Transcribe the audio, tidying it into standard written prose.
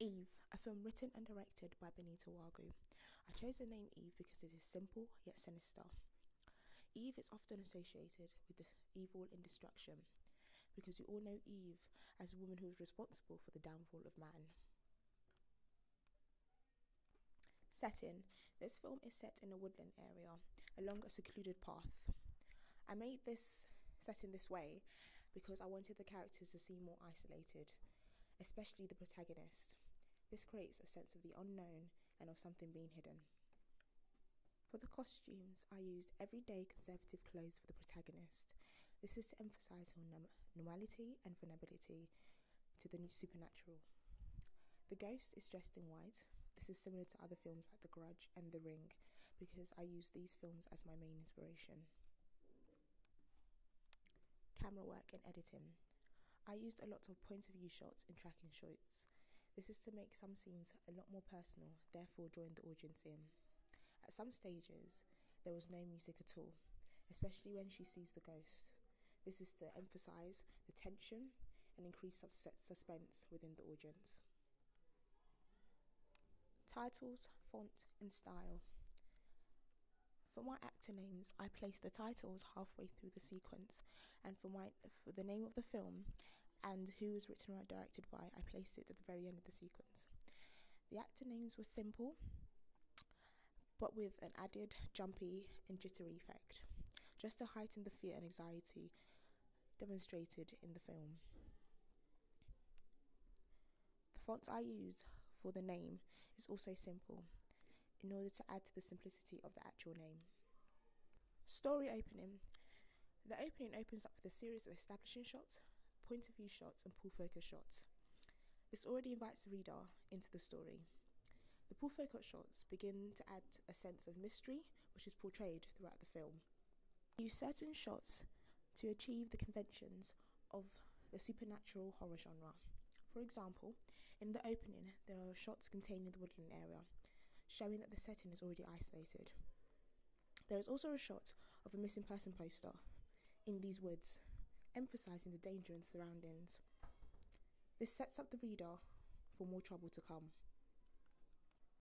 Eve, a film written and directed by Benita. I chose the name Eve because it is simple yet sinister. Eve is often associated with the evil in destruction, because we all know Eve as a woman who was responsible for the downfall of man. Setting. This film is set in a woodland area, along a secluded path. I made this setting this way because I wanted the characters to seem more isolated, especially the protagonist. This creates a sense of the unknown and of something being hidden. For the costumes, I used everyday conservative clothes for the protagonist. This is to emphasise her normality and vulnerability to the supernatural. The ghost is dressed in white. This is similar to other films like The Grudge and The Ring, because I used these films as my main inspiration. Camera work and editing. I used a lot of point of view shots and tracking shots. This is to make some scenes a lot more personal, therefore drawing the audience in. At some stages, there was no music at all, especially when she sees the ghost. This is to emphasise the tension and increase suspense within the audience. Titles, font and style. For my actor names, I placed the titles halfway through the sequence, and for the name of the film and who was written or directed by, I placed it at the very end of the sequence. The actor names were simple, but with an added jumpy and jittery effect, just to heighten the fear and anxiety demonstrated in the film. The font I used for the name is also simple, in order to add to the simplicity of the actual name. Story opening. The opening opens up with a series of establishing shots, point of view shots and pull focus shots. This already invites the reader into the story. The pull focus shots begin to add a sense of mystery which is portrayed throughout the film. I use certain shots to achieve the conventions of the supernatural horror genre. For example, in the opening there are shots containing the woodland area, showing that the setting is already isolated. There is also a shot of a missing person poster in these woods, emphasising the danger and surroundings. This sets up the reader for more trouble to come.